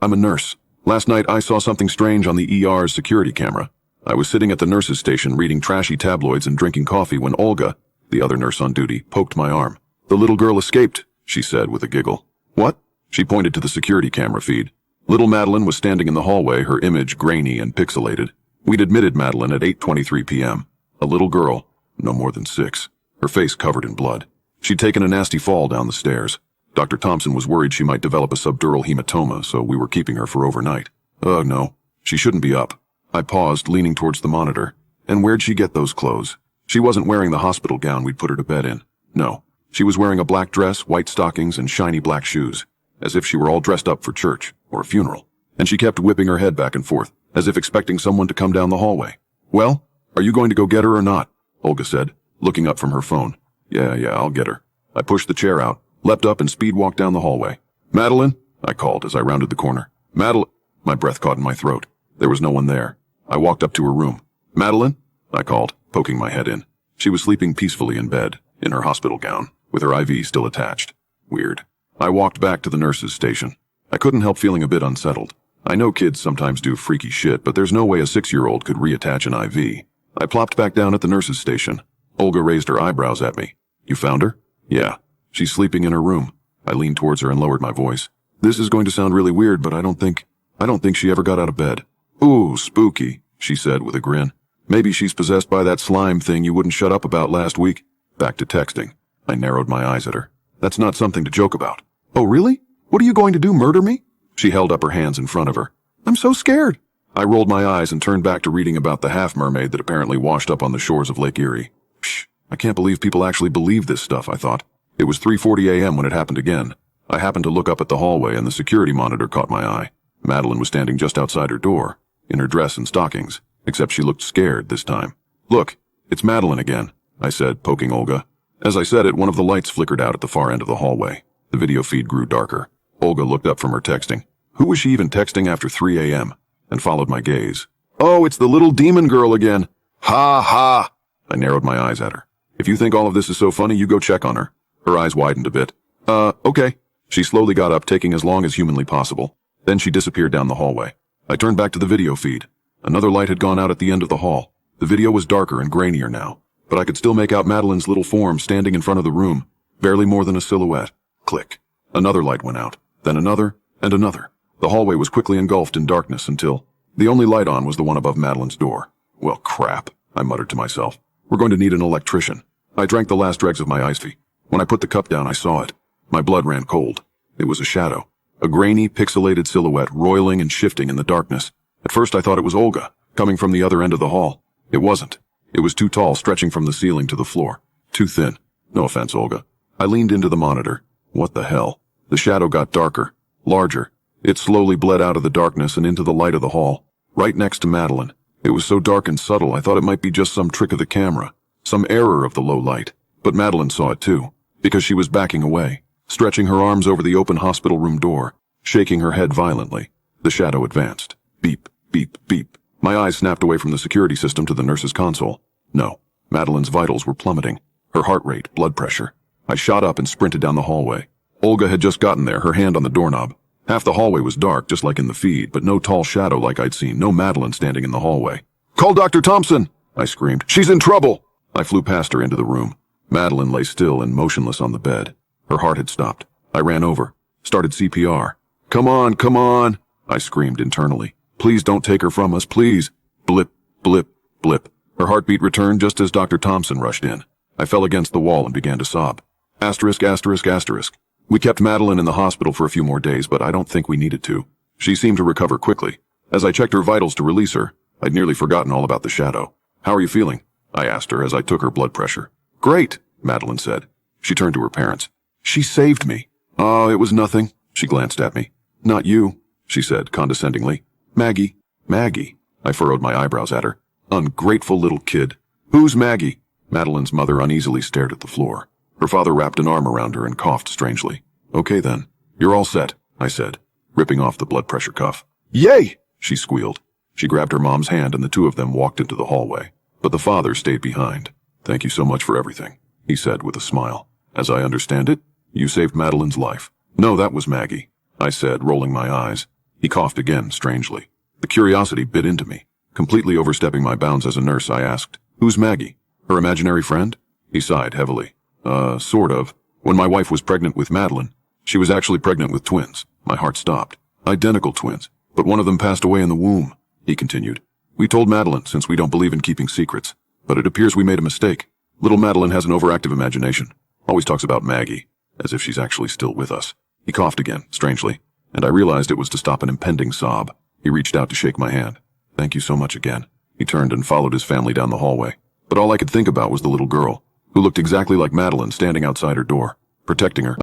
I'm a nurse. Last night I saw something strange on the ER's security camera. I was sitting at the nurse's station reading trashy tabloids and drinking coffee when Olga, the other nurse on duty, poked my arm. The little girl escaped, she said with a giggle. What? She pointed to the security camera feed. Little Madeline was standing in the hallway, her image grainy and pixelated. We'd admitted Madeline at 8:23 p.m. A little girl, no more than 6, her face covered in blood. She'd taken a nasty fall down the stairs. Dr. Thompson was worried she might develop a subdural hematoma, so we were keeping her for overnight. Oh, no. She shouldn't be up. I paused, leaning towards the monitor. And where'd she get those clothes? She wasn't wearing the hospital gown we'd put her to bed in. No. She was wearing a black dress, white stockings, and shiny black shoes, as if she were all dressed up for church or a funeral. And she kept whipping her head back and forth, as if expecting someone to come down the hallway. Well, are you going to go get her or not? Olga said, looking up from her phone. Yeah, I'll get her. I pushed the chair out, leapt up and speed walked down the hallway. Madeline, I called as I rounded the corner. Madeline, my breath caught in my throat. There was no one there. I walked up to her room. Madeline, I called, poking my head in. She was sleeping peacefully in bed, in her hospital gown, with her IV still attached. Weird. I walked back to the nurse's station. I couldn't help feeling a bit unsettled. I know kids sometimes do freaky shit, but there's no way a 6-year-old could reattach an IV. I plopped back down at the nurse's station. Olga raised her eyebrows at me. You found her? Yeah. She's sleeping in her room. I leaned towards her and lowered my voice. This is going to sound really weird, but I don't think she ever got out of bed. Ooh, spooky, she said with a grin. Maybe she's possessed by that slime thing you wouldn't shut up about last week. Back to texting. I narrowed my eyes at her. That's not something to joke about. Oh, really? What are you going to do, murder me? She held up her hands in front of her. I'm so scared. I rolled my eyes and turned back to reading about the half-mermaid that apparently washed up on the shores of Lake Erie. Psh, I can't believe people actually believe this stuff, I thought. It was 3:40 a.m. when it happened again. I happened to look up at the hallway and the security monitor caught my eye. Madeline was standing just outside her door, in her dress and stockings, except she looked scared this time. Look, it's Madeline again, I said, poking Olga. As I said it, one of the lights flickered out at the far end of the hallway. The video feed grew darker. Olga looked up from her texting. Who was she even texting after 3 a.m.? And followed my gaze. Oh, it's the little demon girl again. Ha ha! I narrowed my eyes at her. If you think all of this is so funny, you go check on her. Her eyes widened a bit. Okay. She slowly got up, taking as long as humanly possible. Then she disappeared down the hallway. I turned back to the video feed. Another light had gone out at the end of the hall. The video was darker and grainier now, but I could still make out Madeline's little form standing in front of the room, barely more than a silhouette. Click. Another light went out, then another, and another. The hallway was quickly engulfed in darkness until the only light on was the one above Madeline's door. Well, crap, I muttered to myself. We're going to need an electrician. I drank the last dregs of my iced tea. When I put the cup down, I saw it. My blood ran cold. It was a shadow. A grainy, pixelated silhouette roiling and shifting in the darkness. At first I thought it was Olga, coming from the other end of the hall. It wasn't. It was too tall, stretching from the ceiling to the floor. Too thin. No offense, Olga. I leaned into the monitor. What the hell? The shadow got darker, larger. It slowly bled out of the darkness and into the light of the hall, right next to Madeline. It was so dark and subtle I thought it might be just some trick of the camera, some error of the low light. But Madeline saw it too, because she was backing away, stretching her arms over the open hospital room door, shaking her head violently. The shadow advanced. Beep, beep, beep. My eyes snapped away from the security system to the nurse's console. No, Madeline's vitals were plummeting. Her heart rate, blood pressure. I shot up and sprinted down the hallway. Olga had just gotten there, her hand on the doorknob. Half the hallway was dark, just like in the feed, but no tall shadow like I'd seen, no Madeline standing in the hallway. Call Dr. Thompson! I screamed. She's in trouble! I flew past her into the room. Madeline lay still and motionless on the bed. Her heart had stopped. I ran over, started CPR. Come on, I screamed internally. Please don't take her from us, please. Blip, blip, blip. Her heartbeat returned just as Dr. Thompson rushed in. I fell against the wall and began to sob. Asterisk, asterisk, asterisk. We kept Madeline in the hospital for a few more days, but I don't think we needed to. She seemed to recover quickly. As I checked her vitals to release her, I'd nearly forgotten all about the shadow. How are you feeling? I asked her as I took her blood pressure. Great, Madeline said. She turned to her parents. She saved me. Oh, it was nothing. She glanced at me. Not you, she said condescendingly. Maggie. Maggie. I furrowed my eyebrows at her. Ungrateful little kid. Who's Maggie? Madeline's mother uneasily stared at the floor. Her father wrapped an arm around her and coughed strangely. Okay then. You're all set, I said, ripping off the blood pressure cuff. Yay! She squealed. She grabbed her mom's hand and the two of them walked into the hallway. But the father stayed behind. Thank you so much for everything, he said with a smile. As I understand it, you saved Madeline's life. No, that was Maggie, I said, rolling my eyes. He coughed again, strangely. The curiosity bit into me. Completely overstepping my bounds as a nurse, I asked, "Who's Maggie? Her imaginary friend?" He sighed heavily. Sort of. When my wife was pregnant with Madeline, she was actually pregnant with twins." My heart stopped. "Identical twins. But one of them passed away in the womb," he continued. "We told Madeline, since we don't believe in keeping secrets. But it appears we made a mistake. Little Madeline has an overactive imagination. Always talks about Maggie, as if she's actually still with us." He coughed again, strangely, and I realized it was to stop an impending sob. He reached out to shake my hand. "Thank you so much again." He turned and followed his family down the hallway. But all I could think about was the little girl, who looked exactly like Madeline standing outside her door, protecting her.